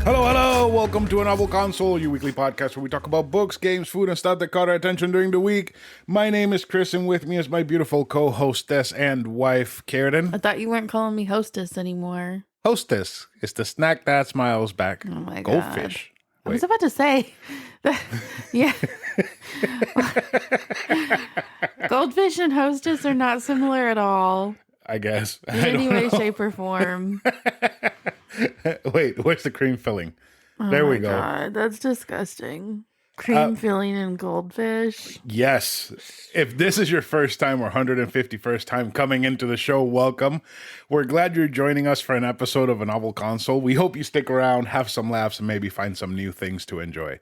Hello, hello. Welcome to A Novel Console, your weekly podcast where we talk about books, games, food, and stuff that caught our attention during the week. My name is Chris, and with me is my beautiful co-hostess and wife, Karradyne. I thought you weren't calling me hostess anymore. Hostess is the snack that smiles back. Oh my God. Goldfish. I was about to say, yeah. Goldfish and hostess are not similar at all. I guess. In any way, shape, or form. Wait, where's the cream filling? Oh there we go. God, that's disgusting. Cream filling and goldfish. Yes. If this is your first time or 151st time coming into the show, welcome. We're glad you're joining us for an episode of A Novel Console. We hope you stick around, have some laughs, and maybe find some new things to enjoy.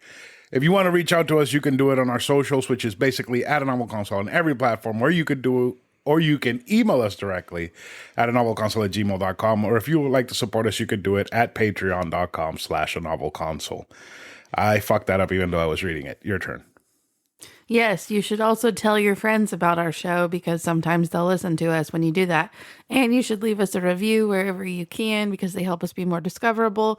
If you want to reach out to us, you can do it on our socials, which is basically at A Novel Console on every platform, where you could do or you can email us directly at anovelconsole@gmail.com. Or if you would like to support us, you could do it at patreon.com/anovelconsole. I fucked that up even though I was reading it. Your turn. Yes, you should also tell your friends about our show because sometimes they'll listen to us when you do that. And you should leave us a review wherever you can because they help us be more discoverable.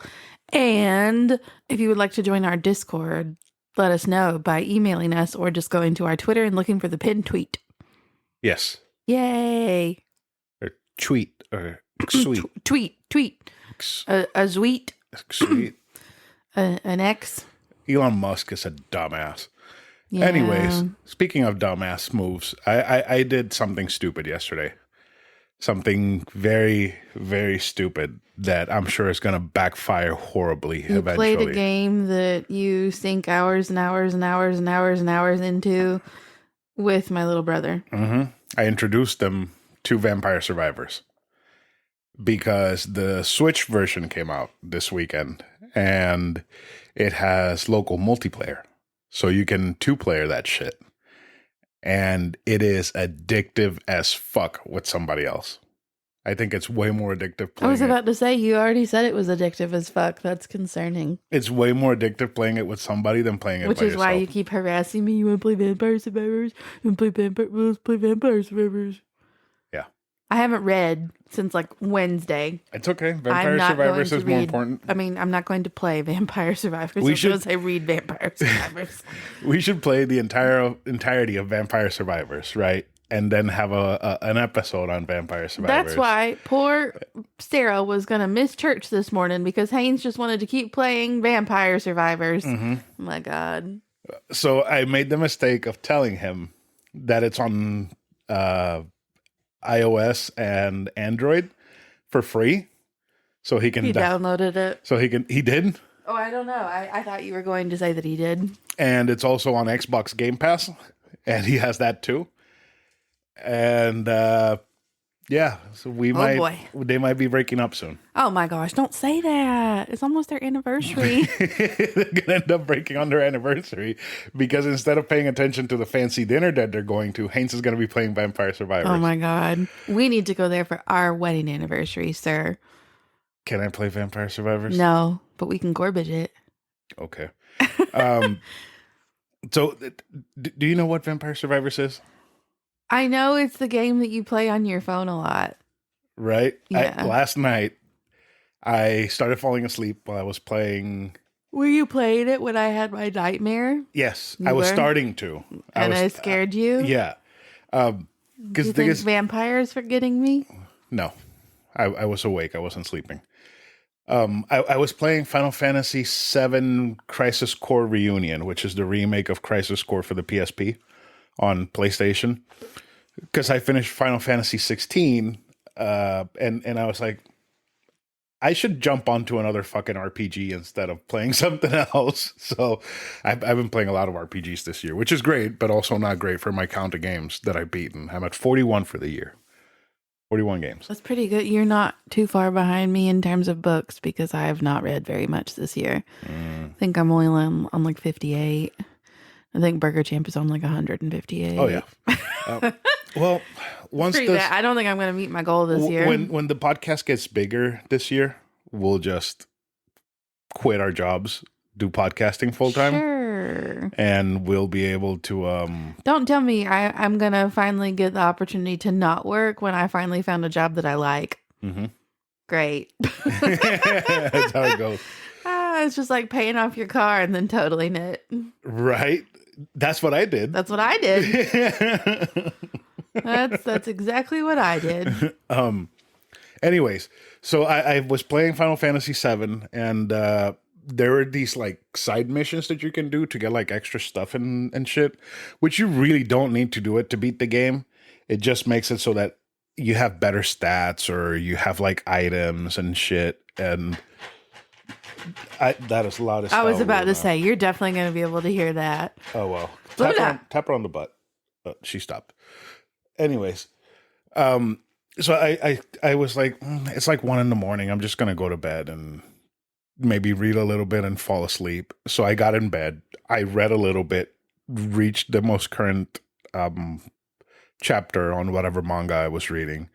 And if you would like to join our Discord, let us know by emailing us or just going to our Twitter and looking for the pinned tweet. Yes. Yay. Or tweet. Or sweet. Tweet. A sweet. Sweet. An X. Elon Musk is a dumbass. Yeah. Anyways, speaking of dumbass moves, I did something stupid yesterday. Something very, very stupid that I'm sure is going to backfire horribly You eventually. played a game that you sink hours and hours and hours and hours and hours into with my little brother. Mm-hmm. I introduced them to Vampire Survivors because the Switch version came out this weekend and it has local multiplayer. So you can two-player that shit. And it is addictive as fuck with somebody else. I think it's way more addictive playing I was about to say, you already said it was addictive as fuck. That's concerning. It's way more addictive playing it with somebody than playing it by yourself. Which is why you keep harassing me. You want to play Vampire Survivors? You want to play Vampire Survivors? Yeah. I haven't read since like Wednesday. It's okay. Vampire Survivors is more important. I mean, I'm not going to play Vampire Survivors. We should say read Vampire Survivors. We should play the entirety of Vampire Survivors, right? And then have an episode on Vampire Survivors. That's why poor Sarah was going to miss church this morning because Haynes just wanted to keep playing Vampire Survivors. Mm-hmm. Oh my God. So I made the mistake of telling him that it's on iOS and Android for free. So he can... He downloaded it. So he did? Oh, I don't know. I thought you were going to say that he did. And it's also on Xbox Game Pass. And he has that too. And yeah, so they might be breaking up soon. Oh my gosh, don't say that. It's almost their anniversary. They're gonna end up breaking on their anniversary because instead of paying attention to the fancy dinner that they're going to, Haynes is gonna be playing Vampire Survivors. Oh my God. We need to go there for our wedding anniversary, sir. Can I play Vampire Survivors? No, but we can garbage it. Okay. So do you know what Vampire Survivors is? I know it's the game that you play on your phone a lot. Right? Yeah. Last night, I started falling asleep while I was playing. Were you playing it when I had my nightmare? Yes, You I was were? starting to. I scared you? Yeah. Do you think vampires were getting me? No. I was awake. I wasn't sleeping. I was playing Final Fantasy VII Crisis Core Reunion, which is the remake of Crisis Core for the PSP on PlayStation. Because I finished Final Fantasy 16, and I was like, I should jump onto another fucking RPG instead of playing something else. So I've been playing a lot of RPGs this year, which is great, but also not great for my count of games that I've beaten. I'm at 41 for the year. 41 games. That's pretty good. You're not too far behind me in terms of books because I have not read very much this year. I think I'm only on like 58. I think Burger Champ is on like 158. Oh, yeah. Well, once I don't think I'm going to meet my goal this year. When the podcast gets bigger this year, we'll just quit our jobs, do podcasting full time. Sure. And we'll be able to... Don't tell me I'm going to finally get the opportunity to not work when I finally found a job that I like. Mm-hmm. Great. That's how it goes. It's just like paying off your car and then totaling it. Right? That's what I did. That's what I did. That's exactly what I did. Anyways, so I was playing Final Fantasy VII, and there were these like side missions that you can do to get like extra stuff and shit, which you really don't need to do it to beat the game. It just makes it so that you have better stats or you have like items and shit. And that is loud as I was hell about right to now. say, you're definitely going to be able to hear that. Oh, well. Look at Tap her on the butt. She stopped. Anyways, so I was like, it's like 1 a.m. I'm just going to go to bed and maybe read a little bit and fall asleep. So I got in bed. I read a little bit, reached the most current chapter on whatever manga I was reading.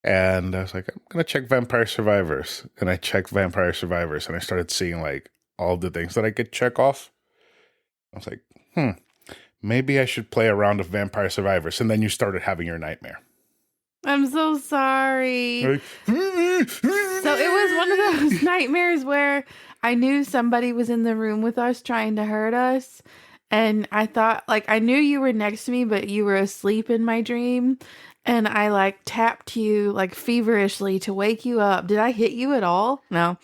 And I was like, I'm going to check Vampire Survivors. And I checked Vampire Survivors and I started seeing like all the things that I could check off. I was like, maybe I should play a round of Vampire Survivors. And then you started having your nightmare. I'm so sorry. Like, So it was one of those nightmares where I knew somebody was in the room with us trying to hurt us. And I thought, like, I knew you were next to me, but you were asleep in my dream. And I like tapped you like feverishly to wake you up. Did I hit you at all? No.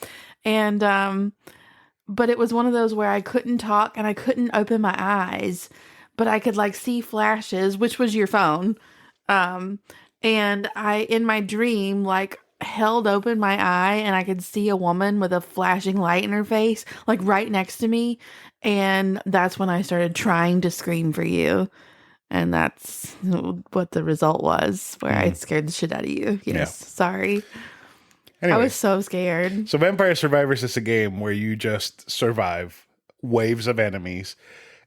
And, but it was one of those where I couldn't talk and I couldn't open my eyes, but I could like see flashes, which was your phone. And I, in my dream, like held open my eye and I could see a woman with a flashing light in her face, like right next to me. And that's when I started trying to scream for you. And that's what the result was, where I scared the shit out of you. Yes. Yeah. Sorry. anyway, I was so scared. so Vampire Survivors is a game where you just survive waves of enemies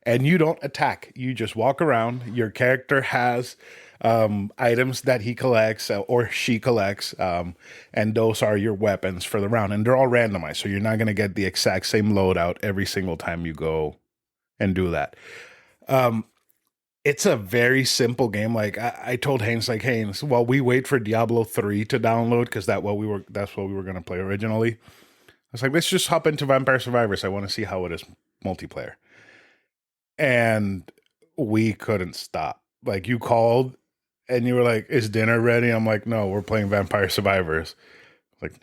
and you don't attack. You just walk around. Your character has items that he collects or she collects, and those are your weapons for the round. And they're all randomized, so you're not going to get the exact same loadout every single time you go and do that. It's a very simple game. Like I told Haynes, like, Haynes, while we wait for Diablo 3 to download, because that's what we were going to play originally. I was like, let's just hop into Vampire Survivors. I want to see how it is multiplayer. And we couldn't stop. Like, you called and you were like, is dinner ready? I'm like, no, we're playing Vampire Survivors. Like,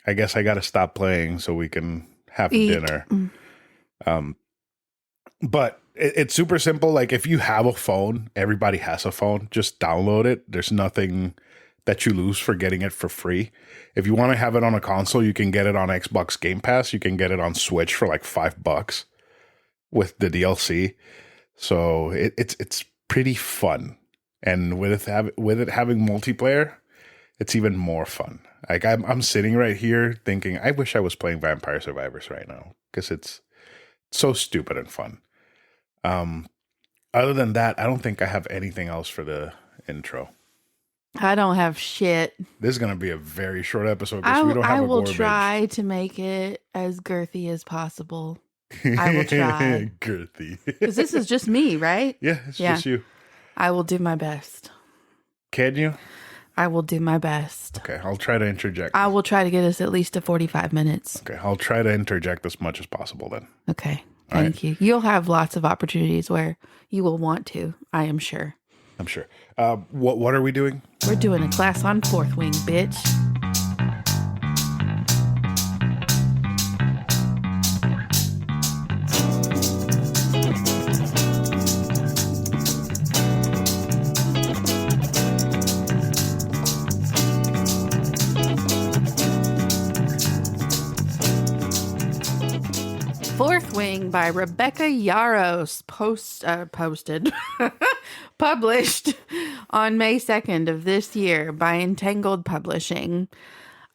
I guess I got to stop playing so we can have Eat. dinner. But it's super simple. Like, if you have a phone, everybody has a phone, just download it. There's nothing that you lose for getting it for free. If you want to have it on a console, you can get it on Xbox Game Pass. You can get it on Switch for like $5 with the DLC. So it's pretty fun. And with it having multiplayer, it's even more fun. Like, I'm sitting right here thinking, I wish I was playing Vampire Survivors right now, because it's so stupid and fun. Other than that, I don't think I have anything else for the intro. I don't have shit. This is going to be a very short episode because we don't have I a will gore try to make it as girthy as possible. I will try. Girthy. Because this is just me, right? Yeah, it's just you. I will do my best. Can you? I will do my best. Okay, I'll try to interject. I will try to get us at least to 45 minutes. Okay, I'll try to interject as much as possible then. Okay. Thank you. You'll have lots of opportunities where you will want to, I am sure. I'm sure. What are we doing? We're doing a class on Fourth Wing, bitch. Fourth Wing by Rebecca Yarros, posted, published on May 2nd of this year by Entangled Publishing.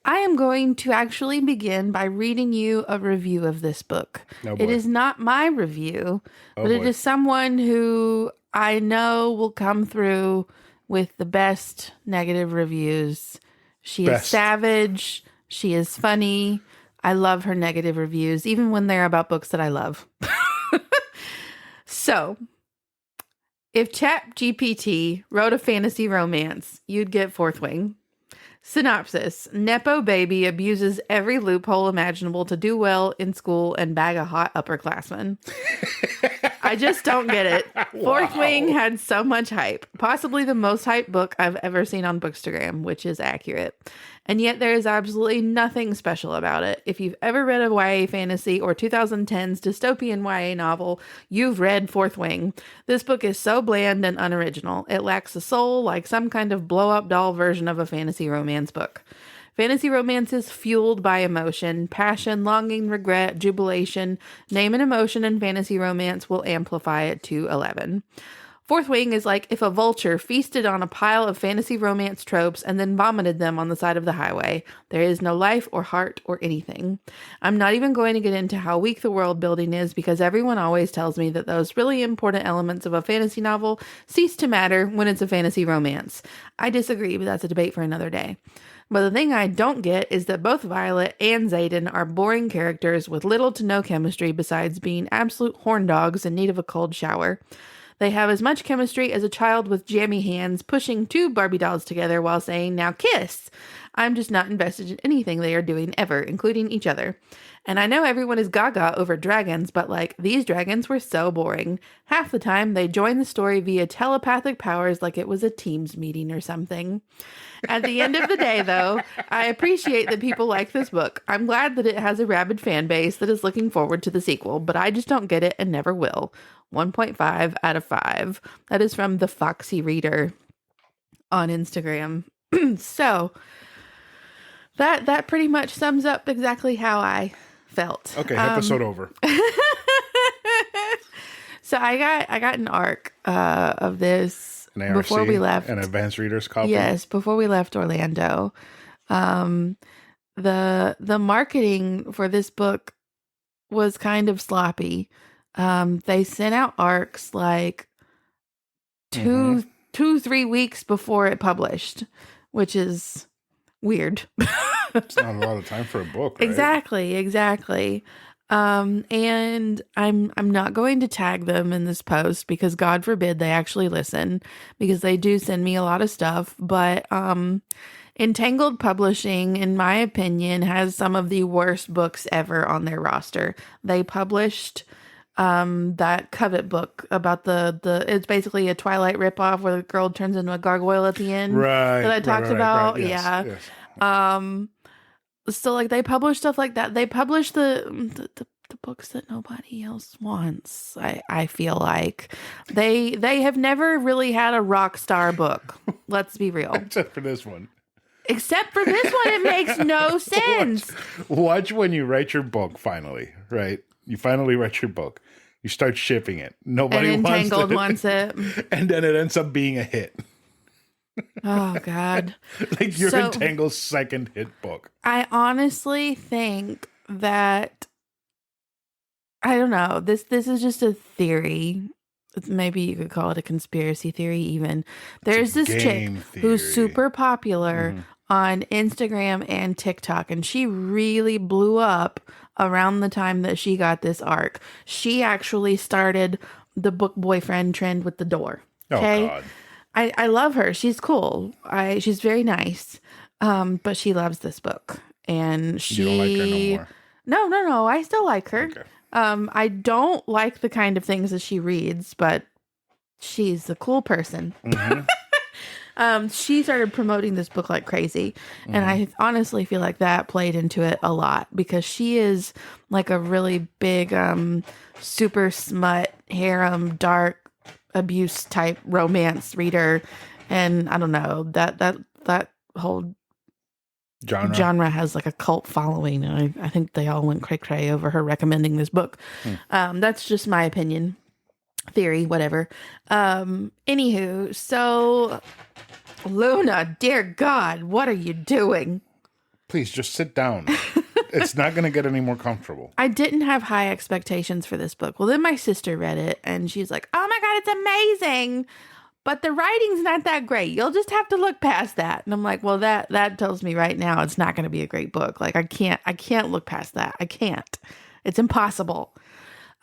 I am going to actually begin by reading you a review of this book. Oh, boy. It is not my review, but it boy. is someone who I know will come through with the best negative reviews. She is savage. She is funny. I love her negative reviews, even when they're about books that I love. So, if ChatGPT wrote a fantasy romance, you'd get Fourth Wing. Synopsis. Nepo baby abuses every loophole imaginable to do well in school and bag a hot upperclassman. I just don't get it. Fourth Wing had so much hype. Possibly the most hyped book I've ever seen on Bookstagram, which is accurate. And yet there is absolutely nothing special about it. If you've ever read a YA fantasy or 2010's dystopian YA novel, you've read Fourth Wing. This book is so bland and unoriginal. It lacks a soul, like some kind of blow-up doll version of a fantasy romance book. Fantasy romance is fueled by emotion, passion, longing, regret, jubilation. Name an emotion and fantasy romance will amplify it to 11. Fourth Wing is like if a vulture feasted on a pile of fantasy romance tropes and then vomited them on the side of the highway. There is no life or heart or anything. I'm not even going to get into how weak the world building is because everyone always tells me that those really important elements of a fantasy novel cease to matter when it's a fantasy romance. I disagree, but that's a debate for another day. But the thing I don't get is that both Violet and Xaden are boring characters with little to no chemistry besides being absolute horn dogs in need of a cold shower. They have as much chemistry as a child with jammy hands pushing two Barbie dolls together while saying, "Now kiss." I'm just not invested in anything they are doing ever, including each other. And I know everyone is gaga over dragons, but these dragons were so boring. Half the time, they join the story via telepathic powers like it was a Teams meeting or something. At the end of the day, though, I appreciate that people like this book. I'm glad that it has a rabid fan base that is looking forward to the sequel, but I just don't get it and never will. 1.5 out of 5. That is from the Foxy Reader on Instagram. So that pretty much sums up exactly how I felt. Okay, episode over. So I got an arc of this before we left. An advanced reader's copy. Yes, before we left Orlando. The marketing for this book was kind of sloppy. They sent out arcs like 3 weeks before it published, which is weird. It's not a lot of time for a book, right? Exactly. And I'm not going to tag them in this post because God forbid they actually listen, because they do send me a lot of stuff. But Entangled Publishing, in my opinion, has some of the worst books ever on their roster. They published that Covet book about the it's basically a Twilight ripoff where the girl turns into a gargoyle at the end. Right. That I talked about. Yes, yeah. Yes. So they publish stuff like that. They publish the books that nobody else wants. I feel like they have never really had a rock star book. Let's be real. Except for this one. Except for this one, it makes no sense. Watch when you write your book finally, right? You finally write your book. You start shipping it. Nobody and Entangled wants it. And then it ends up being a hit. Oh, God. Like your Entangled second hit book. I honestly think that, I don't know, this is just a theory. Maybe you could call it a conspiracy theory even. There's this chick who's super popular on Instagram and TikTok, and she really blew up around the time that she got this arc. She actually started the book boyfriend trend with the door. Okay? Oh, God. I love her. She's cool. She's very nice. But she loves this book. And she... You don't like her no more? No. I still like her. Okay. I don't like the kind of things that she reads, but she's a cool person. She started promoting this book like crazy. And I honestly feel like that played into it a lot because she is like a really big, super smut, harem, dark abuse type romance reader. And I don't know, that whole genre has like a cult following. And I think they all went cray-cray over her recommending this book. That's just my opinion. Theory, whatever. Anywho, so Luna, dear God, what are you doing? Please just sit down. It's not going to get any more comfortable. I didn't have high expectations for this book. Well, then my sister read it and she's like, "Oh my God, it's amazing. But the writing's not that great. You'll just have to look past that." And I'm like, well, that tells me right now it's not going to be a great book. Like I can't look past that. I can't. It's impossible.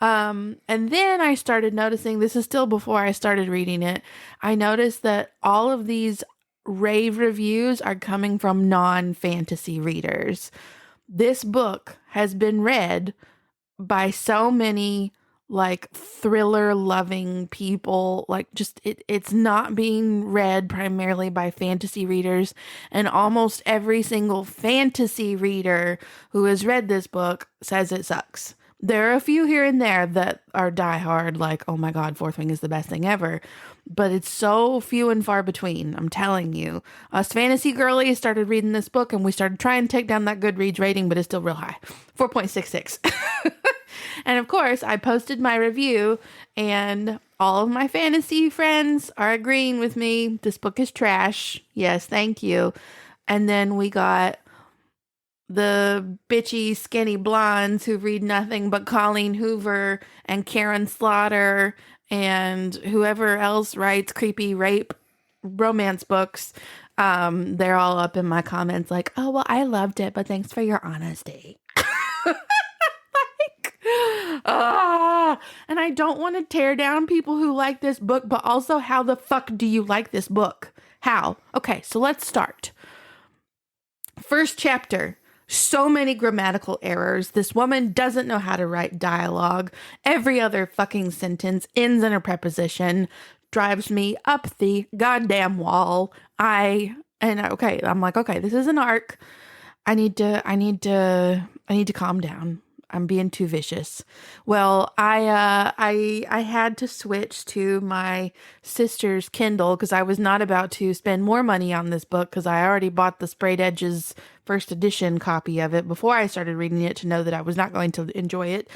And then I started noticing, this is still before I started reading it, I noticed that all of these rave reviews are coming from non-fantasy readers. This book has been read by so many like thriller loving people, like just it's not being read primarily by fantasy readers, and almost every single fantasy reader who has read this book says it sucks. There are a few here and there that are diehard, like, oh my God, Fourth Wing is the best thing ever. But it's so few and far between, I'm telling you. Us fantasy girlies started reading this book and we started trying to take down that Goodreads rating, but it's still real high, 4.66. And of course, I posted my review and all of my fantasy friends are agreeing with me. This book is trash. Yes, thank you. And then we got the bitchy, skinny blondes who read nothing but Colleen Hoover and Karen Slaughter and whoever else writes creepy rape romance books. They're all up in my comments like, oh, well, I loved it, but thanks for your honesty. And I don't want to tear down people who like this book, but also, how the fuck do you like this book? How? Okay, so let's start. First chapter. So many grammatical errors. This woman doesn't know how to write dialogue. Every other fucking sentence ends in a preposition. Drives me up the goddamn wall. I'm like, okay, this is an arc. I need to calm down. I'm being too vicious. Well, I had to switch to my sister's Kindle because I was not about to spend more money on this book because I already bought the Sprayed Edges first edition copy of it before I started reading it to know that I was not going to enjoy it.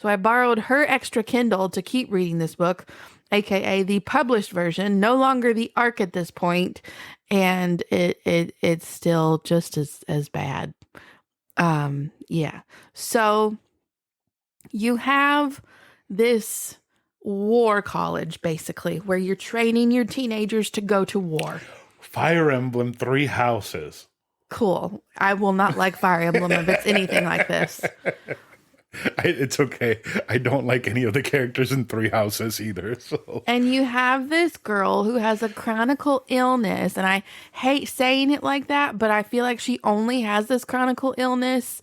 So I borrowed her extra Kindle to keep reading this book, aka the published version, no longer the ARC at this point, and it's still just as bad. Yeah. So you have this war college, basically, where you're training your teenagers to go to war. Fire Emblem Three Houses. Cool. I will not like Fire Emblem if it's anything like this. It's okay. I don't like any of the characters in Three Houses either. So. And you have this girl who has a chronic illness, and I hate saying it like that, but I feel like she only has this chronic illness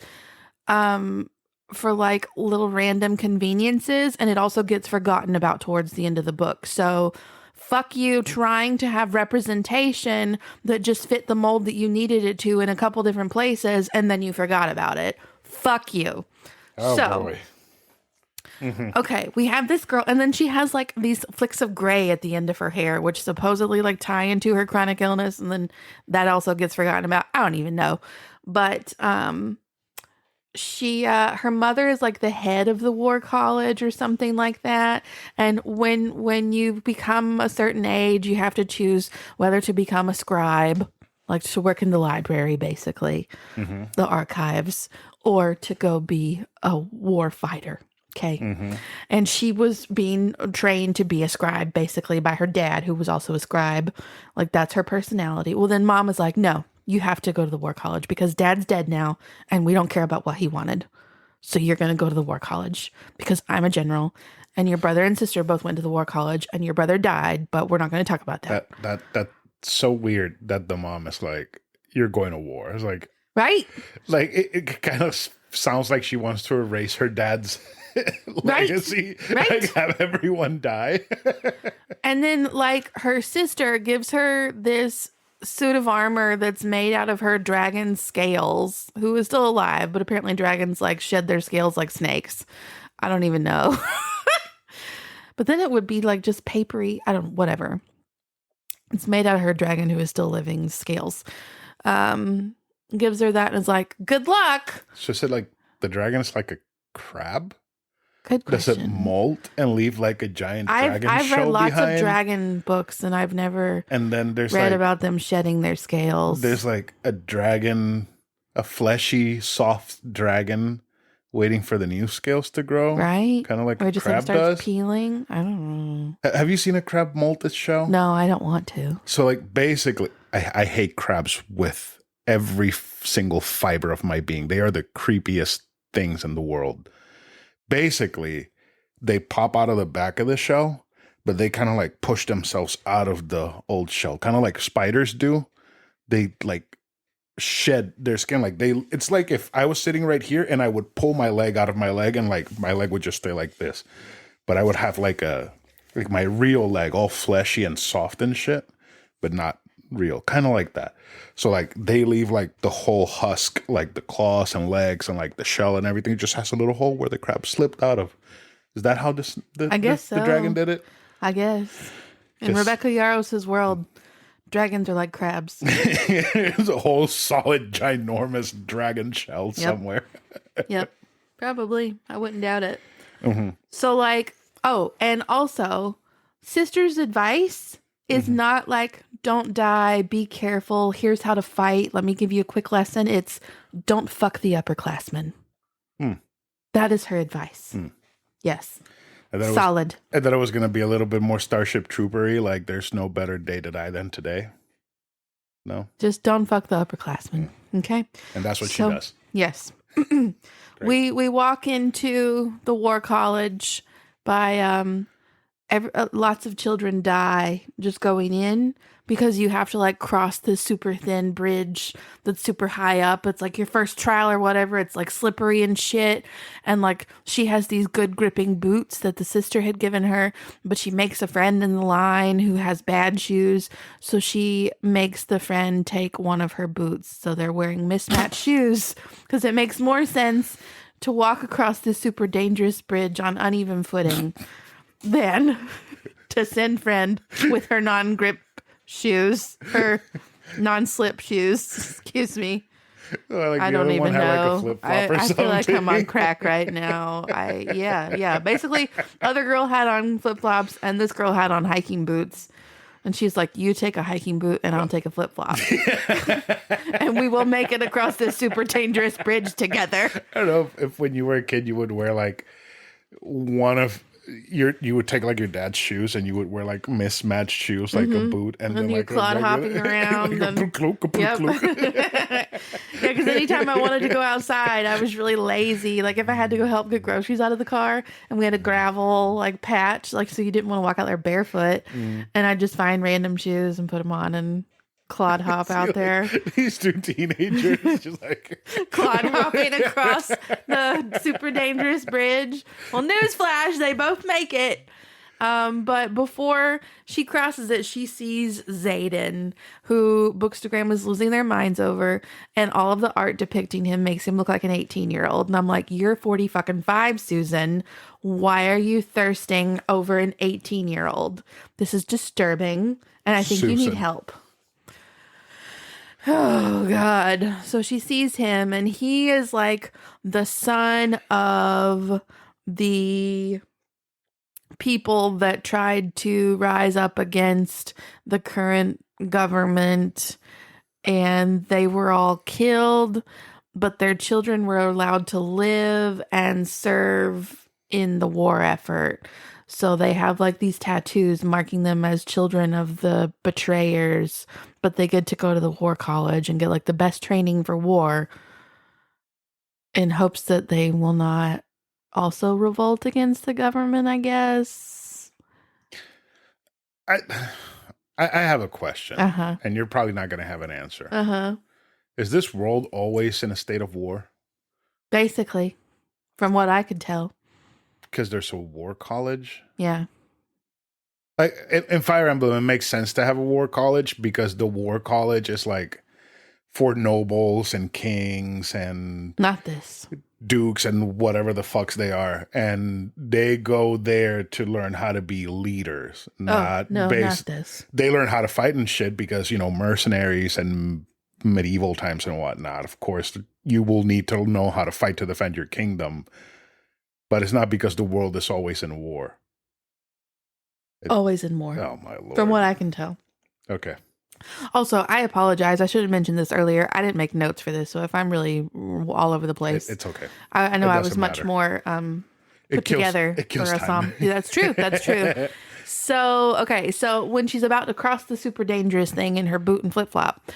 for like little random conveniences, and it also gets forgotten about towards the end of the book. So fuck you trying to have representation that just fit the mold that you needed it to in a couple different places, and then you forgot about it. Fuck you. Oh, boy. Mm-hmm. Okay, we have this girl, and then she has like these flicks of gray at the end of her hair, which supposedly like tie into her chronic illness, and then that also gets forgotten about. I don't even know. But she her mother is like the head of the war college or something like that, and when you become a certain age, you have to choose whether to become a scribe, like to work in the library, basically, the archives, or to go be a war fighter. Okay. And she was being trained to be a scribe, basically, by her dad, who was also a scribe. Like, that's her personality. Well, then mom was like, no, you have to go to the war college because dad's dead now and we don't care about what he wanted. So you're going to go to the war college because I'm a general, and your brother and sister both went to the war college, and your brother died, but we're not going to talk about that. That's so weird that the mom is like, you're going to war. It's like, right? Like, it kind of sounds like she wants to erase her dad's legacy. Right. Like, have everyone die. And then, like, her sister gives her this suit of armor that's made out of her dragon's scales, who is still alive, but apparently dragons, like, shed their scales like snakes. I don't even know. But then it would be, like, just papery. Whatever. It's made out of her dragon, who is still living, scales. Gives her that and is like, good luck. So said, like, the dragon is like a crab? Good question. Does it molt and leave like a giant dragon I've shell read lots behind? of dragon books, and I've never and then there's read like, about them shedding their scales. There's like a dragon, a fleshy, soft dragon waiting for the new scales to grow. Right? Kind of like or a just crab like starts does. peeling. I don't know. Have you seen a crab molted shell? No, I don't want to. So like basically, I hate crabs with every single fiber of my being. They are the creepiest things in the world. Basically, they pop out of the back of the shell, but they kind of like push themselves out of the old shell, kind of like spiders do. They like shed their skin. Like it's like if I was sitting right here and I would pull my leg out of my leg and like my leg would just stay like this. But I would have like my real leg all fleshy and soft and shit, but not real. Kind of like that. So like they leave like the whole husk, like the claws and legs and like the shell and everything just has a little hole where the crab slipped out of. Is that how I guess so. The dragon did it? I guess. In Rebecca Yarros' world, dragons are like crabs. It's a whole solid, ginormous dragon shell somewhere. Yep. Probably. I wouldn't doubt it. Mm-hmm. So like, and also, sister's advice is not like, don't die, be careful, here's how to fight, let me give you a quick lesson. It's, don't fuck the upperclassmen. That is her advice. Yes. Solid. I thought it was going to be a little bit more Starship Troopery, like there's no better day to die than today. No? Just don't fuck the upperclassmen. Okay? And that's what she does. Yes. We walk into the War College by lots of children die just going in because you have to like cross this super thin bridge that's super high up. It's like your first trial or whatever. It's like slippery and shit. And like she has these good gripping boots that the sister had given her, but she makes a friend in the line who has bad shoes. So she makes the friend take one of her boots. So they're wearing mismatched shoes because it makes more sense to walk across this super dangerous bridge on uneven footing than to send friend with her non-grip shoes, her non-slip shoes. Excuse me. Like I don't even know. Like I feel like I'm on crack right now. Yeah. Basically, other girl had on flip-flops and this girl had on hiking boots. And she's like, you take a hiking boot and I'll take a flip-flop. And we will make it across this super dangerous bridge together. I don't know if when you were a kid, you would wear like you would take like your dad's shoes and you would wear like mismatched shoes, like a boot, and then you're like clod hopping around. Yeah, because anytime I wanted to go outside, I was really lazy. Like if I had to go help get groceries out of the car, and we had a gravel like patch, like so you didn't want to walk out there barefoot, and I'd just find random shoes and put them on and clod hop out there. These two teenagers just like clod hopping across the super dangerous bridge. Well, newsflash, they both make it. But before she crosses it, she sees Xaden, who Bookstagram is losing their minds over, and all of the art depicting him makes him look like an 18-year-old. And I'm like, you're 40 Susan. Why are you thirsting over an 18-year-old? This is disturbing, and I think you need help. Oh, God. So she sees him, and he is like the son of the people that tried to rise up against the current government, and they were all killed, but their children were allowed to live and serve in the war effort. So they have like these tattoos marking them as children of the betrayers, but they get to go to the war college and get like the best training for war in hopes that they will not also revolt against the government, I guess. I have a question, and you're probably not going to have an answer. Is this world always in a state of war? Basically, from what I could tell. Because there's a war college? Yeah. Like in Fire Emblem, it makes sense to have a war college because the war college is like for nobles and kings and not this dukes and whatever the fucks they are, and they go there to learn how to be leaders. Not this. They learn how to fight and shit because mercenaries and medieval times and whatnot. Of course, you will need to know how to fight to defend your kingdom, but it's not because the world is always in war. Always in war. Oh, my Lord. From what I can tell. Okay. Also, I apologize. I should have mentioned this earlier. I didn't make notes for this, so if I'm really all over the place. It's okay. I know I was much more put together for a song. Yeah, that's true. That's true. So, okay. So when she's about to cross the super dangerous thing in her boot and flip-flop,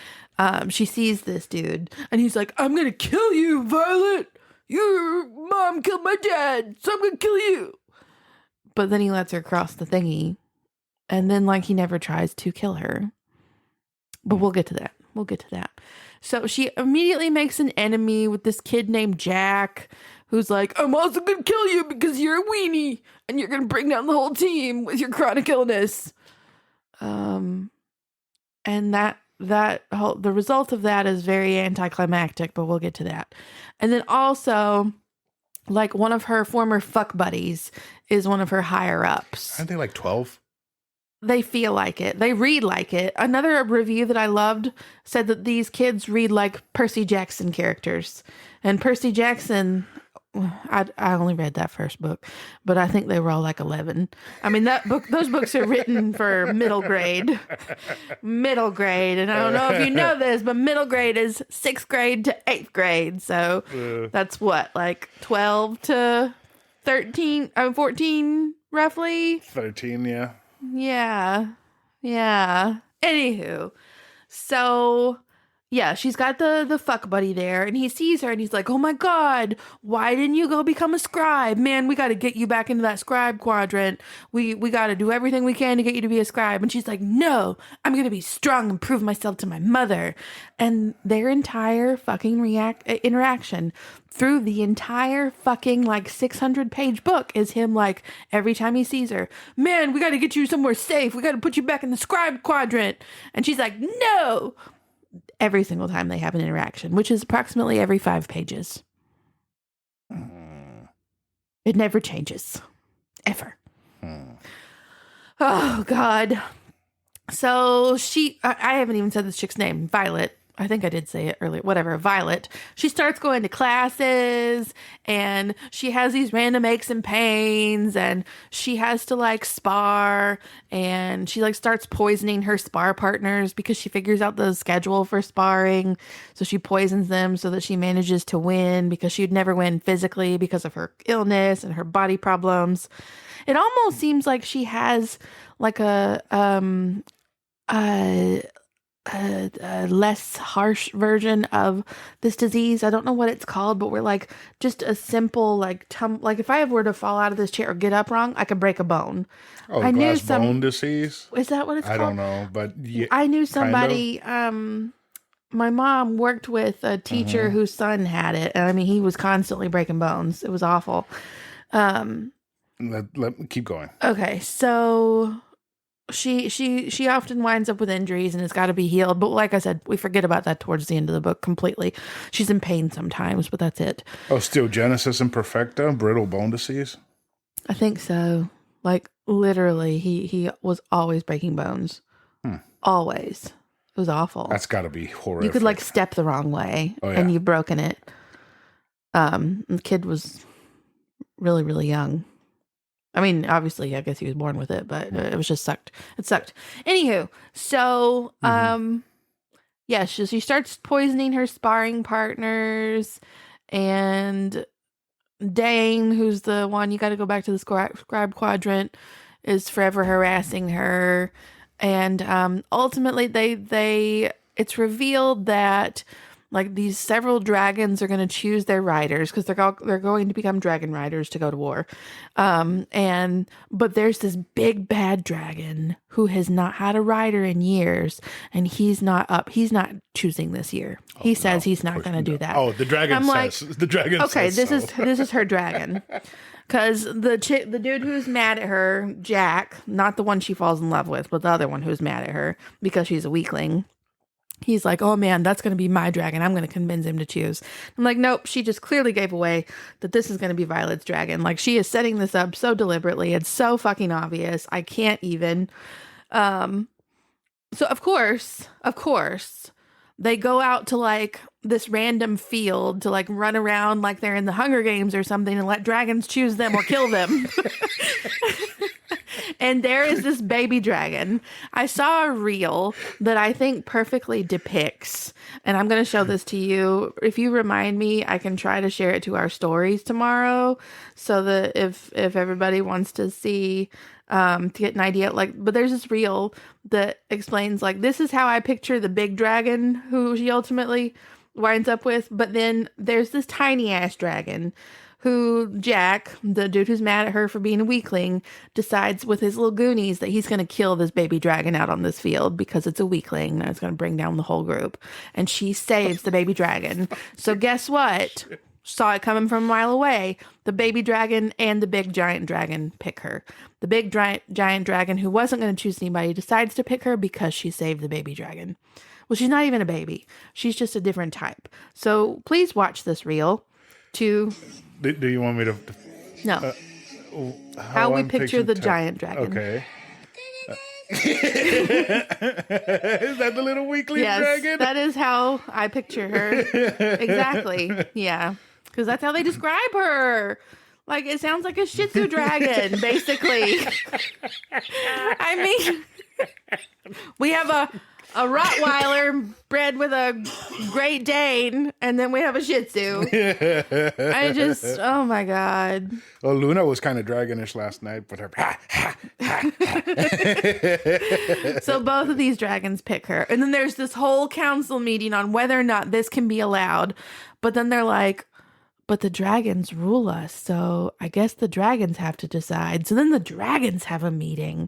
she sees this dude, and he's like, I'm going to kill you, Violet. Your mom killed my dad, so I'm going to kill you. But then he lets her cross the thingy, And then like he never tries to kill her. But we'll get to that. We'll get to that. So she immediately makes an enemy with this kid named Jack, who's like, I'm also going to kill you because you're a weenie and you're going to bring down the whole team with your chronic illness. And the result of that is very anticlimactic, but we'll get to that. And then also, like, one of her former fuck buddies is one of her higher ups. Aren't they like 12? They feel like it. They read like it. Another review that I loved said that these kids read like Percy Jackson characters. And Percy Jackson, I only read that first book, but I think they were all like 11. I mean, those books are written for middle grade. Middle grade. And I don't know if you know this, but middle grade is 6th grade to 8th grade. So that's what, like 12 to 13, 14 roughly? 13, yeah. Yeah. Anywho, so yeah, she's got the fuck buddy there, and he sees her and he's like, oh my God, why didn't you go become a scribe? Man, we got to get you back into that scribe quadrant. We got to do everything we can to get you to be a scribe. And she's like, no, I'm going to be strong and prove myself to my mother. And their entire fucking interaction through the entire fucking like 600-page book is him like, every time he sees her, man, we got to get you somewhere safe. We got to put you back in the scribe quadrant. And she's like, no. Every single time they have an interaction, which is approximately every 5 pages. It never changes. Ever. Oh, God. So I haven't even said this chick's name, Violet. I think I did say it earlier. Whatever, Violet. She starts going to classes and she has these random aches and pains and she has to like spar and she like starts poisoning her spar partners because she figures out the schedule for sparring. So she poisons them so that she manages to win because she'd never win physically because of her illness and her body problems. It almost seems like she has like a less harsh version of this disease. I don't know what it's called, but we're like just a simple like like if I were to fall out of this chair or get up wrong, I could break a bone. Oh, I knew bone disease? Is that what it's called? I don't know, but yeah, I knew somebody. My mom worked with a teacher whose son had it, and I mean he was constantly breaking bones. It was awful. Let me keep going. Okay, so she often winds up with injuries and it's got to be healed. But like I said, we forget about that towards the end of the book completely. She's in pain sometimes, but that's it. Osteogenesis imperfecta, brittle bone disease? I think so. Like literally, he was always breaking bones. Always. It was awful. That's got to be horrific. You could like step the wrong way and you've broken it. The kid was really, really young. I mean, obviously, I guess he was born with it, but it was just sucked. It sucked. Anywho, so, yeah, she starts poisoning her sparring partners, and Dane, who's the one, you got to go back to the scribe quadrant, is forever harassing her. And ultimately, it's revealed that like these several dragons are going to choose their riders because they're going to become dragon riders to go to war. But there's this big bad dragon who has not had a rider in years, and he's not choosing this year. He says he's not going to do that. Oh, the dragon the dragon okay, says this is her dragon. Because the dude who's mad at her, Jack, not the one she falls in love with, but the other one who's mad at her because she's a weakling. He's like, oh man, that's going to be my dragon. I'm going to convince him to choose. I'm like, nope, she just clearly gave away that this is going to be Violet's dragon. Like, she is setting this up so deliberately. It's so fucking obvious. I can't even. So of course, they go out to like this random field to like run around like they're in the Hunger Games or something and let dragons choose them or kill them. And there is this baby dragon. I saw a reel that I think perfectly depicts, and I'm going to show this to you. If you remind me, I can try to share it to our stories tomorrow so that if everybody wants to see, to get an idea, like, but there's this reel that explains like, this is how I picture the big dragon who she ultimately winds up with. But then there's this tiny ass dragon who Jack, the dude who's mad at her for being a weakling, decides with his little goonies that he's going to kill this baby dragon out on this field because it's a weakling and it's going to bring down the whole group. And she saves the baby dragon. So guess what? Saw it coming from a mile away. The baby dragon and the big giant dragon pick her. The big giant dragon, who wasn't going to choose anybody, decides to pick her because she saved the baby dragon. Well, she's not even a baby. She's just a different type. So please watch this reel to... Do you want me to... No. How we picture the giant dragon. Okay. Is that the little weakling dragon? Yes, that is how I picture her. Exactly. Yeah. Because that's how they describe her. Like, it sounds like a Shih Tzu dragon, basically. I mean, we have a Rottweiler bred with a Great Dane, and then we have a Shih Tzu. Oh my God. Well, Luna was kind of dragonish last night with her. So both of these dragons pick her. And then there's this whole council meeting on whether or not this can be allowed. But then they're like, but the dragons rule us, so I guess the dragons have to decide. So then the dragons have a meeting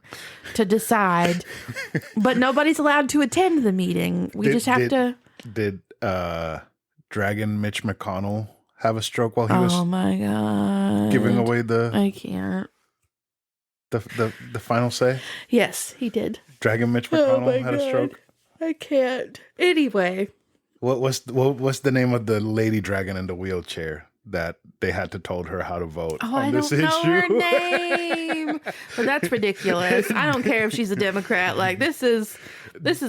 to decide, but nobody's allowed to attend the meeting. We just have to... Did Dragon Mitch McConnell have a stroke while he was... Oh my God. Giving away I can't. The final say? Yes, he did. Dragon Mitch McConnell had a stroke? I can't. Anyway... What's the name of the lady dragon in the wheelchair that they had to told her how to vote on this issue? I don't know her name. But that's ridiculous. I don't care if she's a Democrat. Like, this has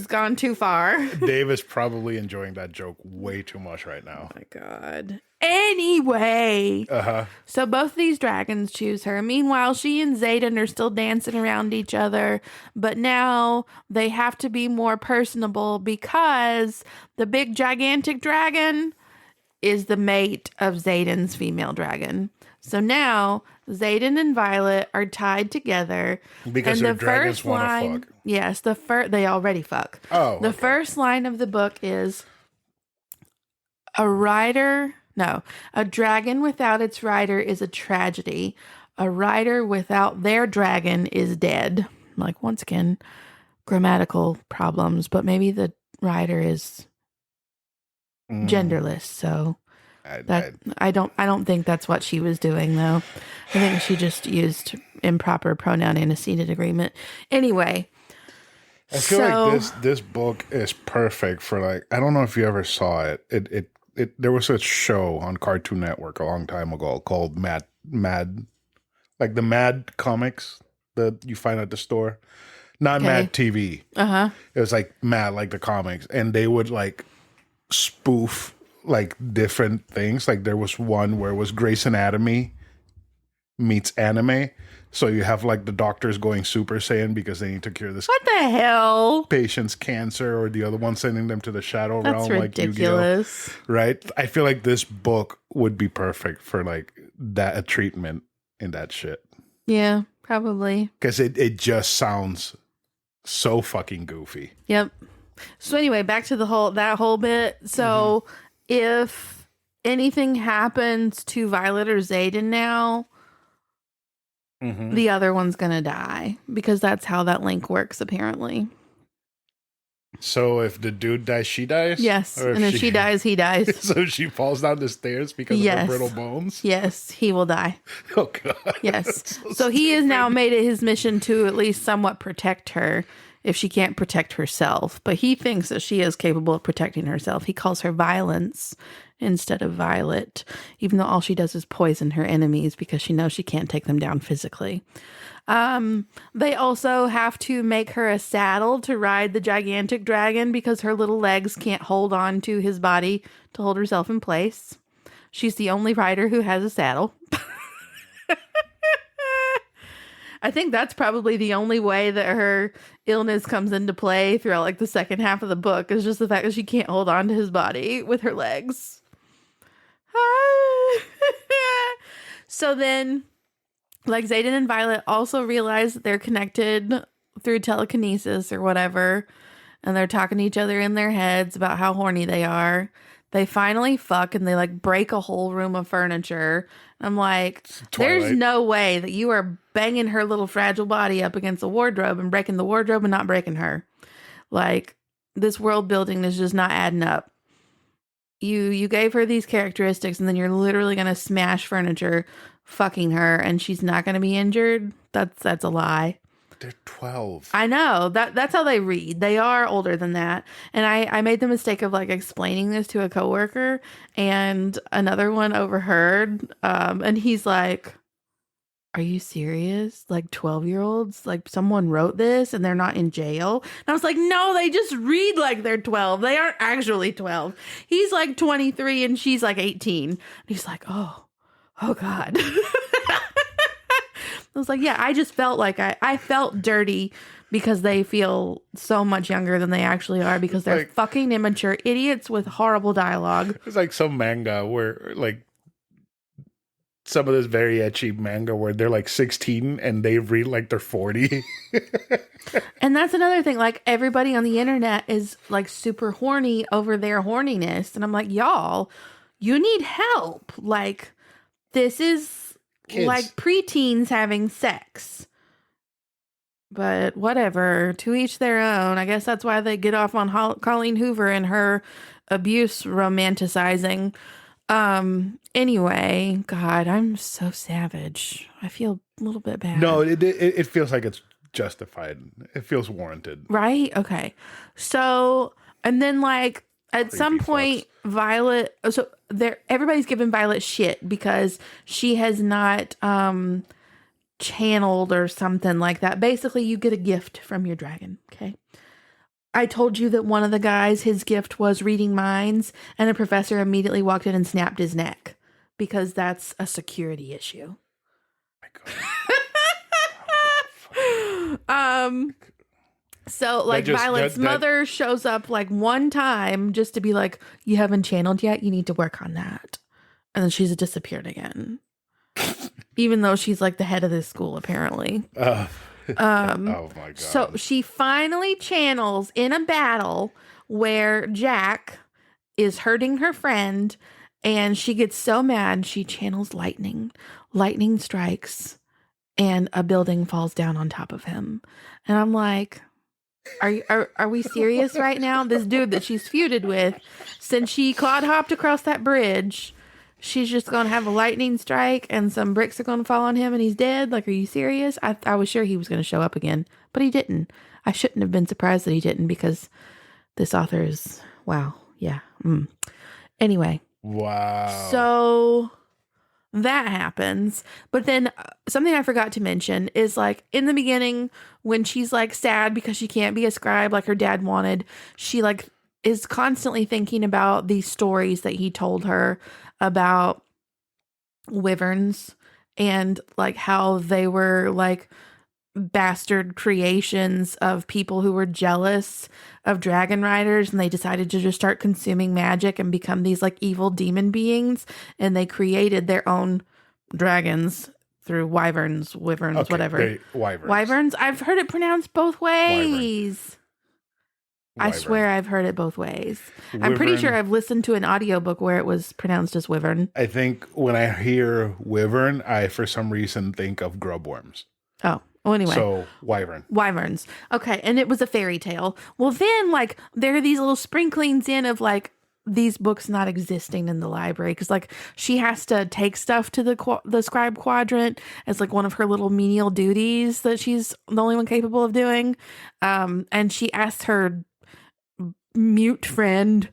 gone too far. Dave is probably enjoying that joke way too much right now. Oh my God. Anyway. So both these dragons choose her. Meanwhile, she and Xaden are still dancing around each other, but now they have to be more personable because the big gigantic dragon is the mate of Xaden's female dragon. So now Xaden and Violet are tied together because their dragons want to fuck. Yes, they already fuck. Oh, the first line of the book is a dragon without its rider is a tragedy. A rider without their dragon is dead. Like, once again, grammatical problems, but maybe the rider is genderless. So I don't think that's what she was doing, though. I think she just used improper pronoun antecedent agreement. Anyway, I feel like this book is perfect for, like, I don't know if you ever saw it. There was a show on Cartoon Network a long time ago called Mad, like the Mad comics that you find at the store. Not Mad TV. It was like Mad, like the comics. And they would like spoof like different things. Like there was one where it was Grey's Anatomy meets anime. So you have like the doctors going Super Saiyan because they need to cure this. What the hell? Patient's cancer, or the other one sending them to the shadow realm. That's ridiculous. Like Yu-Gi-Oh. Right? I feel like this book would be perfect for like that, a treatment in that shit. Yeah, probably. Because it just sounds so fucking goofy. Yep. So anyway, back to that whole bit. So if anything happens to Violet or Xaden now, the other one's gonna die, because that's how that link works, apparently. So if the dude dies, she dies? Yes. And if she dies, he dies. So she falls down the stairs because of her brittle bones? Yes, he will die. Oh, God. Yes. So he has now made it his mission to at least somewhat protect her if she can't protect herself. But he thinks that she is capable of protecting herself. He calls her Violence instead of Violet, even though all she does is poison her enemies because she knows she can't take them down physically. They also have to make her a saddle to ride the gigantic dragon because her little legs can't hold on to his body to hold herself in place. She's the only rider who has a saddle. I think that's probably the only way that her illness comes into play throughout like the second half of the book, is just the fact that she can't hold on to his body with her legs. So then, like, Xaden and Violet also realize that they're connected through telekinesis or whatever, and they're talking to each other in their heads about how horny they are. They finally fuck and they like break a whole room of furniture. I'm like, there's Twilight. no way that you are banging her little fragile body up against a wardrobe and breaking the wardrobe and not breaking her. Like, this world building is just not adding up. You gave her these characteristics and then you're literally going to smash furniture fucking her and she's not going to be injured. That's a lie. They're 12. I know that's how they read. They are older than that. And I made the mistake of like explaining this to a coworker and another one overheard. And he's like, are you serious? Like 12-year-olds? Like someone wrote this and they're not in jail? And I was like, no, they just read like they're 12. They aren't actually 12. He's like 23 and she's like 18. And he's like, oh God. I was like, yeah, I just felt like I felt dirty because they feel so much younger than they actually are because they're Like- fucking immature idiots with horrible dialogue. It's like some manga where, like, some of this very ecchi manga where they're like 16 and they read like they're 40. And that's another thing. Like, everybody on the internet is like super horny over their horniness. And I'm like, y'all, you need help. Like, this is Kids. like preteens having sex. But whatever, to each their own. I guess that's why they get off on Colleen Hoover and her abuse romanticizing. Anyway, God, I'm so savage. I feel a little bit bad. No, it feels like it's justified. It feels warranted. Right? Okay. So, and then like at Creepy some point, Violet, so there, everybody's giving Violet shit because she has not, channeled or something like that. Basically, you get a gift from your dragon. Okay. I told you that one of the guys, his gift was reading minds, and the professor immediately walked in and snapped his neck because that's a security issue. My God. So like Violet's mother shows up like one time just to be like, you haven't channeled yet, you need to work on that. And then she's disappeared again. Even though she's like the head of this school, apparently. Oh my God. So she finally channels in a battle where Jack is hurting her friend and she gets so mad she channels lightning. Lightning strikes and a building falls down on top of him. And I'm like, are we serious right now? This dude that she's feuded with, since she clod hopped across that bridge, she's just going to have a lightning strike and some bricks are going to fall on him and he's dead? Like, are you serious? I was sure he was going to show up again, but he didn't. I shouldn't have been surprised that he didn't because this author is, wow. Yeah. Anyway. Wow. So that happens. But then something I forgot to mention is like in the beginning when she's like sad because she can't be a scribe like her dad wanted, she like is constantly thinking about these stories that he told her about wyverns and like how they were like bastard creations of people who were jealous of dragon riders and they decided to just start consuming magic and become these like evil demon beings, and they created their own dragons through wyverns, whatever. Wyverns. I've heard it pronounced both ways. I swear I've heard it both ways. I'm pretty sure I've listened to an audiobook where it was pronounced as wyvern. I think when I hear wyvern, I for some reason think of grubworms. Oh, well, anyway. So wyverns. Okay, and it was a fairy tale. Well, then like there are these little sprinklings in of like these books not existing in the library because like she has to take stuff to the scribe quadrant as like one of her little menial duties that she's the only one capable of doing. And she asked her mute friend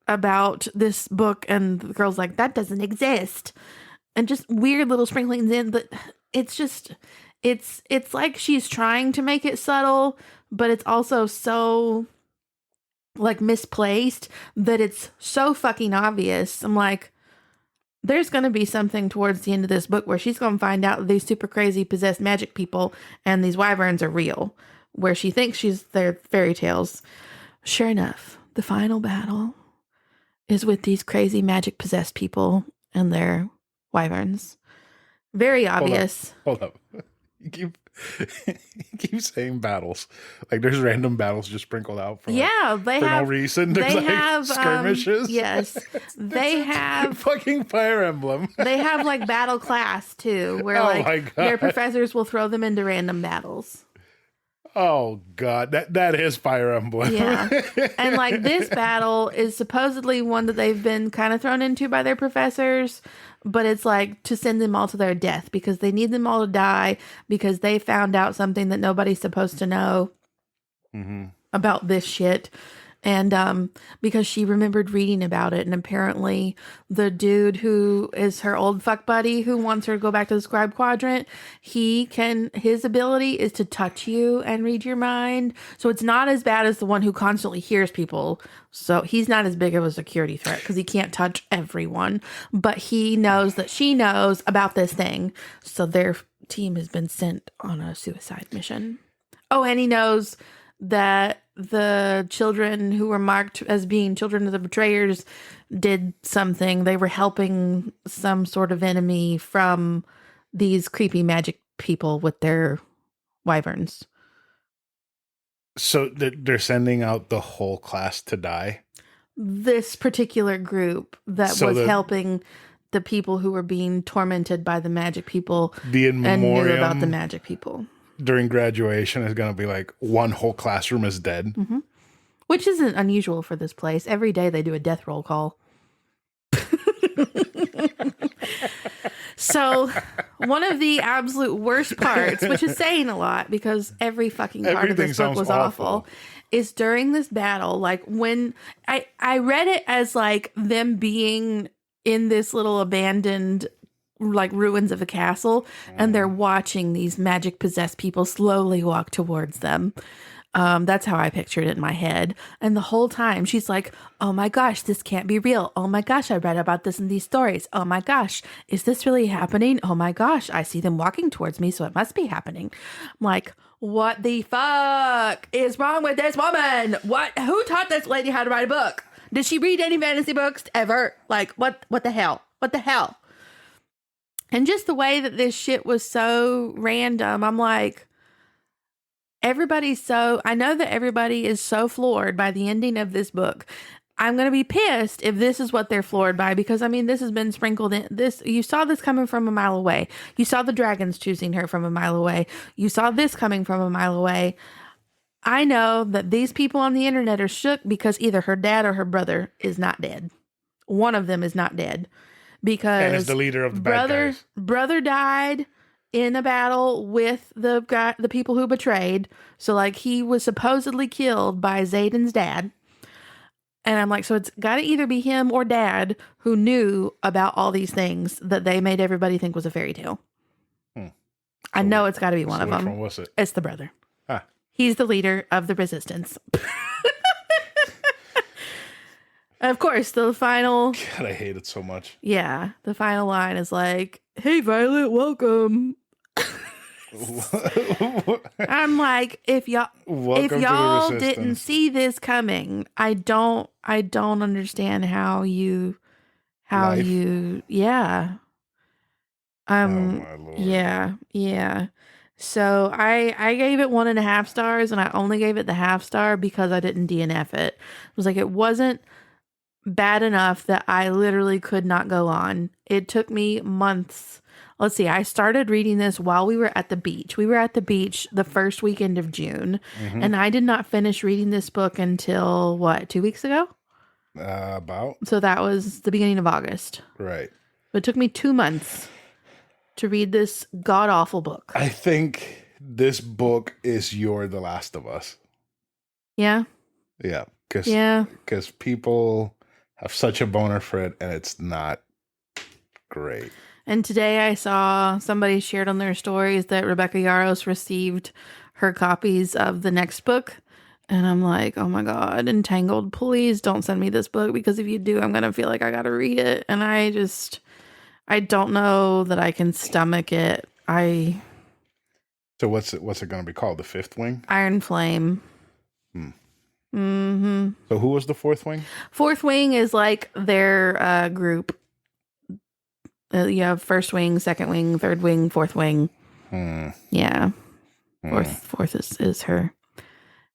about this book and the girl's like, that doesn't exist, and just weird little sprinklings in, but it's just it's like she's trying to make it subtle, but it's also so like misplaced that it's so fucking obvious. I'm like, there's going to be something towards the end of this book where she's going to find out that these super crazy possessed magic people and these wyverns are real, where she thinks they're fairy tales. Sure enough, the final battle is with these crazy magic possessed people and their wyverns. Very obvious. Hold up. He keeps saying battles. Like there's random battles just sprinkled out for Yeah, they for have no reason. There's they like have skirmishes. yes. They have fucking Fire Emblem. they have like battle class too, where Oh my like their God. professors will throw them into random battles. Oh God, that is Fire Emblem. Yeah. And like this battle is supposedly one that they've been kind of thrown into by their professors, but it's like to send them all to their death because they need them all to die because they found out something that nobody's supposed to know about this shit. And because she remembered reading about it, and apparently the dude who is her old fuck buddy who wants her to go back to the scribe quadrant, his ability is to touch you and read your mind. So it's not as bad as the one who constantly hears people. So he's not as big of a security threat because he can't touch everyone, but he knows that she knows about this thing. So their team has been sent on a suicide mission. Oh, and he knows that the children who were marked as being children of the betrayers did something. They were helping some sort of enemy from these creepy magic people with their wyverns. So they're sending out the whole class to die? This particular group that So was helping the people who were being tormented by the magic people the in and knew memoriam about the magic people. during graduation is going to be like one whole classroom is dead. Which isn't unusual for this place. Every day they do a death roll call. So one of the absolute worst parts, which is saying a lot because every fucking part of this book was awful, is during this battle, like when I read it as like them being in this little abandoned like ruins of a castle, and they're watching these magic possessed people slowly walk towards them. That's how I pictured it in my head. And the whole time she's like, oh my gosh, this can't be real. Oh my gosh, I read about this in these stories. Oh my gosh, is this really happening? Oh my gosh, I see them walking towards me, so it must be happening. I'm like, what the fuck is wrong with this woman? Who taught this lady how to write a book? Did she read any fantasy books ever? Like, what the hell? What the hell? And just the way that this shit was so random, I'm like, I know that everybody is so floored by the ending of this book. I'm going to be pissed if this is what they're floored by, because I mean, this has been sprinkled in this. You saw this coming from a mile away. You saw the dragons choosing her from a mile away. You saw this coming from a mile away. I know that these people on the internet are shook because either her dad or her brother is not dead. One of them is not dead because And is the leader of the bad guys. Brother died in a battle with the people who betrayed. So like he was supposedly killed by Zayden's dad. And I'm like, so it's got to either be him or dad who knew about all these things that they made everybody think was a fairy tale. I know it's got to be one of them. Which one was it? It's the brother. Ah. He's the leader of the resistance. Of course, the final... God, I hate it so much. Yeah, the final line is like, hey, Violet, welcome. I'm like, if y'all didn't see this coming, I don't understand how you yeah. Oh my Lord. Yeah. So I gave it 1.5 stars, and I only gave it the half star because I didn't DNF it. It was like, it wasn't bad enough that I literally could not go on. It took me months. Let's see, I started reading this while we were at the beach. We were at the beach the first weekend of June, and I did not finish reading this book until, 2 weeks ago? About. So that was the beginning of August. Right. It took me 2 months to read this god-awful book. I think this book is You're the Last of Us. Yeah? Yeah. Because people have such a boner for it, and it's not great. And today I saw somebody shared on their stories that Rebecca Yarros received her copies of the next book. And I'm like, oh my God, Entangled, please don't send me this book, because if you do, I'm going to feel like I got to read it. And I don't know that I can stomach it. So what's it going to be called? The Fifth Wing? Iron Flame. So who was the Fourth Wing? Fourth Wing is like their group. You have First Wing, Second Wing, Third Wing, Fourth Wing. Yeah. Fourth is her.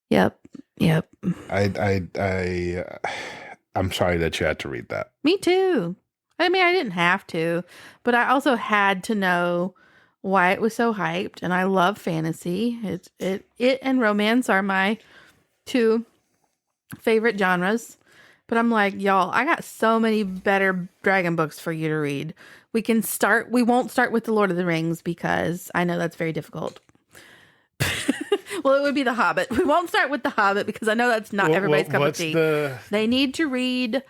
Yep. I'm sorry that you had to read that. Me too. I mean, I didn't have to, but I also had to know why it was so hyped. And I love fantasy. It and romance are my two favorite genres. But I'm like, y'all, I got so many better dragon books for you to read. We won't start with The Lord of the Rings because I know that's very difficult. Well, it would be The Hobbit. We won't start with The Hobbit because I know that's not everybody's cup of tea. They need to read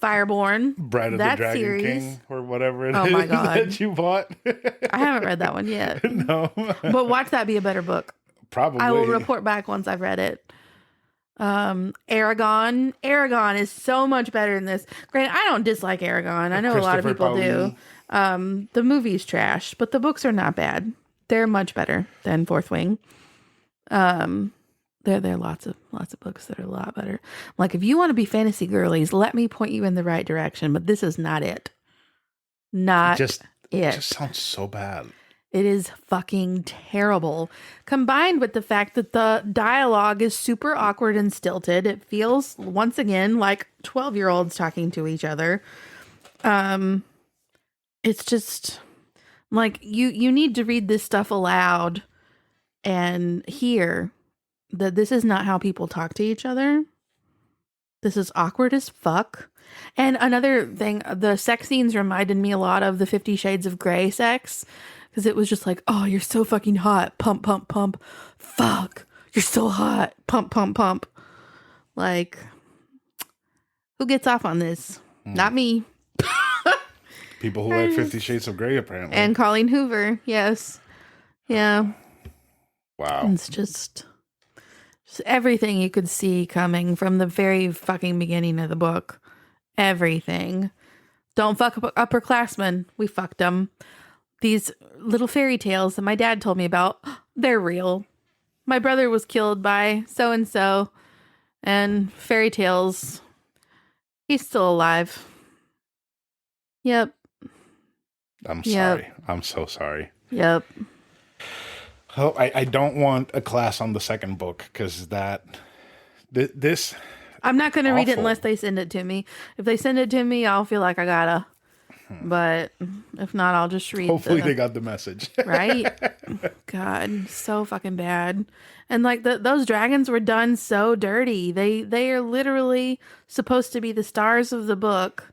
Fireborn. Bride of that the Dragon series. King or whatever it Oh is my God. that you bought. I haven't read that one yet. No. But watch that be a better book. Probably. I will report back once I've read it. Aragon is so much better than this. Granted, I don't dislike Aragon. I know a lot of people do. The movie's trash, but the books are not bad. They're much better than Fourth Wing. There are lots of books that are a lot better. Like, if you want to be fantasy girlies, let me point you in the right direction, but this is not it. It just sounds so bad. It is fucking terrible. Combined with the fact that the dialogue is super awkward and stilted. It feels, once again, like 12-year-olds talking to each other. It's just like you need to read this stuff aloud and hear that this is not how people talk to each other. This is awkward as fuck. And another thing, the sex scenes reminded me a lot of the 50 Shades of Grey sex. Because it was just like, oh, you're so fucking hot. Pump, pump, pump. Fuck. You're so hot. Pump, pump, pump. Like, who gets off on this? Not me. People who like 50 Shades of Grey, apparently. And Colleen Hoover. Yes. Yeah. Wow. It's just everything you could see coming from the very fucking beginning of the book. Everything. Don't fuck upperclassmen. We fucked them. These little fairy tales that my dad told me about, they're real. My brother was killed by so-and-so, and fairy tales, he's still alive. Yep. I'm sorry. I'm so sorry. Yep. Oh, I don't want a class on the second book because this. I'm not going to read it unless they send it to me. If they send it to me, I'll feel like I gotta. But if not, I'll just read. Hopefully they got the message. Right? God, so fucking bad. And like those dragons were done so dirty. They are literally supposed to be the stars of the book.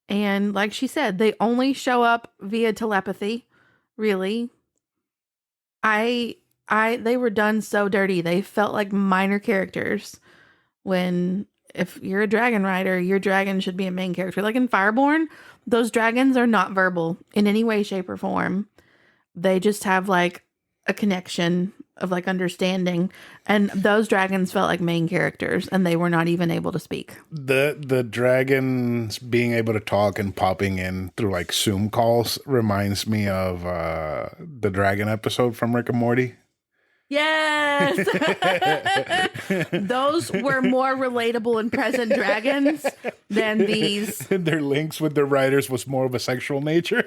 And like she said, they only show up via telepathy. Really. They were done so dirty. They felt like minor characters. When if you're a dragon rider, your dragon should be a main character. Like in Fireborn, those dragons are not verbal in any way, shape, or form. They just have like a connection of like understanding. And those dragons felt like main characters and they were not even able to speak. The dragons being able to talk and popping in through like Zoom calls reminds me of the dragon episode from Rick and Morty. Yes. Those were more relatable and present dragons than these. Their links with their writers was more of a sexual nature.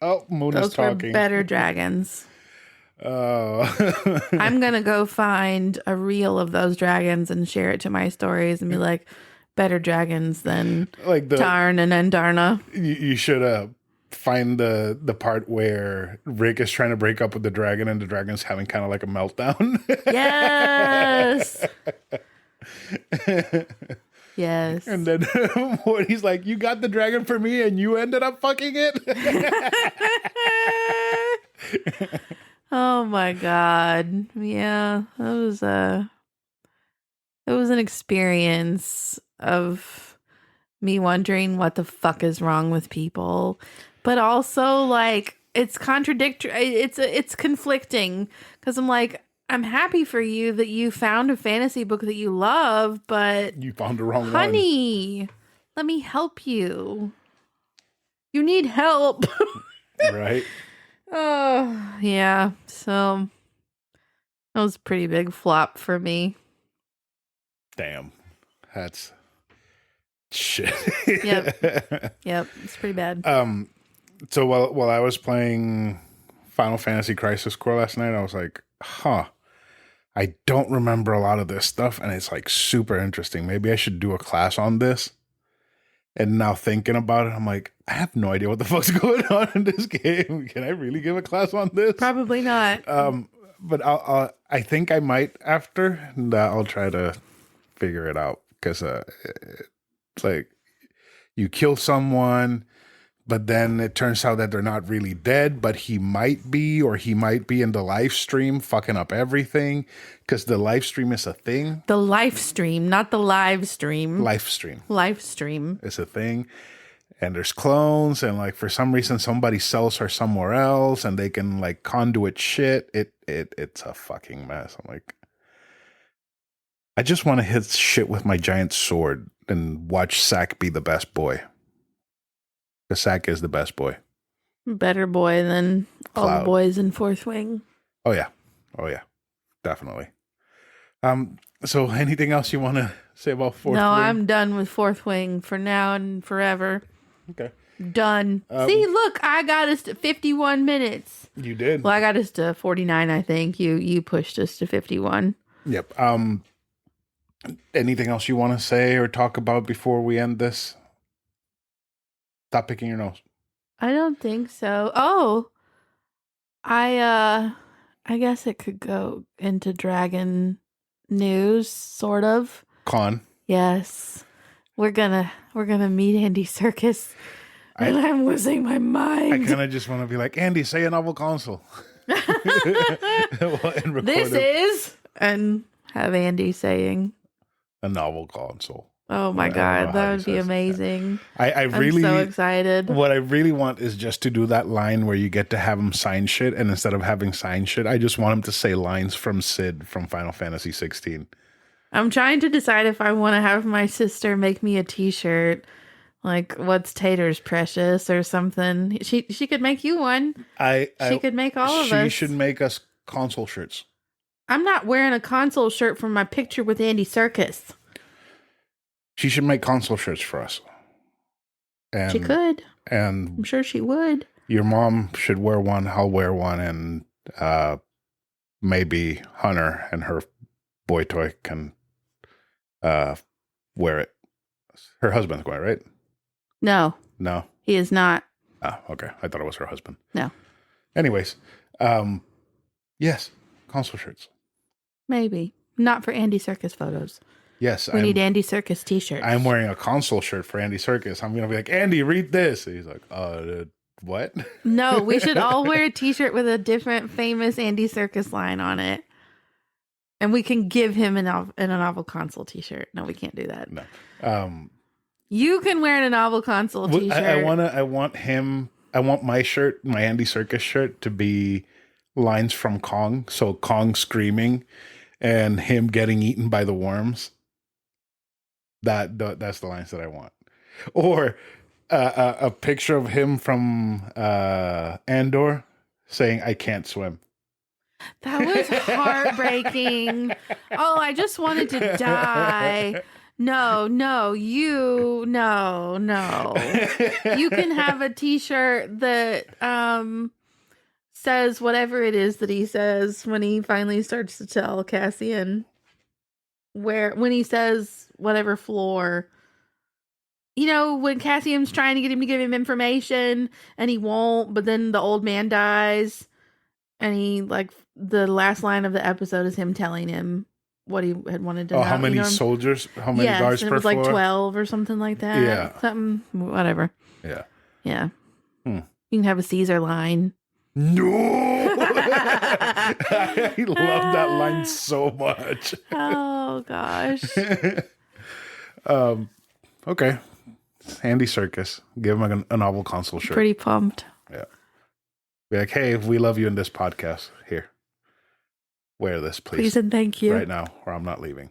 Oh, Moon is talking. Those were better dragons. Oh. I'm going to go find a reel of those dragons and share it to my stories and be like, better dragons than like Tarn and Endarna. You should find the part where Rick is trying to break up with the dragon and the dragon's having kind of like a meltdown. Yes. Yes. And then he's like, you got the dragon for me and you ended up fucking it. Oh my God. Yeah. It was an experience of me wondering what the fuck is wrong with people. But also, like, it's contradictory. It's conflicting because I'm like, I'm happy for you that you found a fantasy book that you love, but you found the wrong one. Honey, let me help you. You need help. Right? Oh, yeah. So that was a pretty big flop for me. Damn. That's shit. Yep. It's pretty bad. So while I was playing Final Fantasy Crisis Core last night. I was like, huh, I don't remember a lot of this stuff, and it's like super interesting. Maybe I should do a class on this. And now thinking about it, I'm like, I have no idea what the fuck's going on in this game. Can I really give a class on this? Probably not. But I think I might after. And I'll try to figure it out because it's like you kill someone, but then it turns out that they're not really dead, but he might be, or he might be in the live stream fucking up everything because the live stream is a thing. The live stream, not the live stream. Live stream. Live stream. Is a thing. And there's clones, and like for some reason somebody sells her somewhere else and they can like conduit shit. It's a fucking mess. I'm like, I just want to hit shit with my giant sword and watch Zack be the best boy. Because Zack is the best boy. Better boy than all the boys in Fourth Wing. Oh yeah. Definitely. So anything else you want to say about Fourth Wing? No, I'm done with Fourth Wing for now and forever. Okay. Done. See, look, I got us to 51 minutes. You did. Well, I got us to 49, I think. You pushed us to 51. Yep. Anything else you want to say or talk about before we end this? Stop picking your nose. I don't think so. Oh, I guess it could go into dragon news, sort of. Con. Yes, we're gonna meet Andy Serkis, and I'm losing my mind. I kind of just want to be like, Andy, say a novel console. This is, and have Andy saying a novel console. Oh my God, that would be amazing. I'm really so excited. What I really want is just to do that line where you get to have him sign shit, and instead of having sign shit, I just want him to say lines from Sid from Final Fantasy 16. I'm trying to decide if I want to have my sister make me a t-shirt, like "What's Tater's Precious" or something. She could make you one. She could make all of us. She should make us console shirts. I'm not wearing a console shirt for my picture with Andy Serkis. She should make console shirts for us. And, she could. And I'm sure she would. Your mom should wear one. I'll wear one. And maybe Hunter and her boy toy can wear it. Her husband's going, right? No. No? He is not. Oh, okay. I thought it was her husband. No. Anyways. Yes. Console shirts. Maybe. Not for Andy Serkis photos. Yes. We need Andy Serkis t-shirts. I'm wearing a console shirt for Andy Serkis. I'm going to be like, Andy, read this. And he's like, what? No, we should all wear a t-shirt with a different famous Andy Serkis line on it. And we can give him a novel console t-shirt. No, we can't do that. No. You can wear a novel console t-shirt. I want my shirt, my Andy Serkis shirt, to be lines from Kong. So Kong screaming and him getting eaten by the worms. That's the lines that I want. Or a picture of him from Andor saying, "I can't swim." That was heartbreaking. Oh, I just wanted to die. No. You can have a t-shirt that says whatever it is that he says when he finally starts to tell Cassian when he says whatever floor. You know, when Cassian's trying to get him to give him information and he won't, but then the old man dies and he, like, the last line of the episode is him telling him what he had wanted to know. How many soldiers? How many guards per floor? It was like 12 or something like that. Yeah. Something, whatever. Yeah. Yeah. You can have a Caesar line. No! I love that line so much. Oh, gosh. Okay. Andy Serkis. Give him a novel console shirt. Pretty pumped. Yeah. Be like, hey, we love you in this podcast. Here. Wear this, please. Please and thank you. Right now, or I'm not leaving.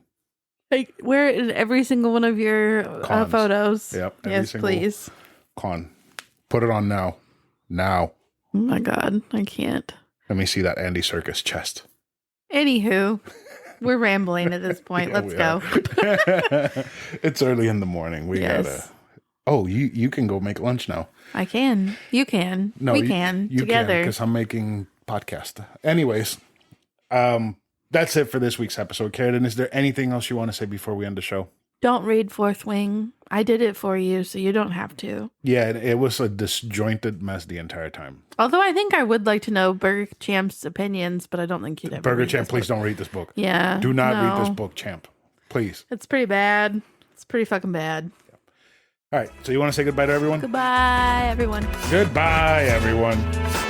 Like, wear it in every single one of your photos. Yep. Yes, please. Con. Put it on now. Now. Oh my God. I can't. Let me see that Andy Serkis chest. Anywho, we're rambling at this point. Let's go. It's early in the morning. We gotta. Oh, you can go make lunch now. I can. You can. No, we can you together. Because I'm making podcast. Anyways, that's it for this week's episode. Karradyne, is there anything else you want to say before we end the show? Don't read Fourth Wing. I did it for you, so you don't have to. Yeah, it was a disjointed mess the entire time. Although I think I would like to know Burger Champ's opinions, but I don't think you'd ever Burger read Champ, this please book. don't read this book. Yeah. Do not read this no. book, Champ. Please. It's pretty bad. It's pretty fucking bad. All right, so you want to say goodbye to everyone? Goodbye, everyone. Goodbye, everyone.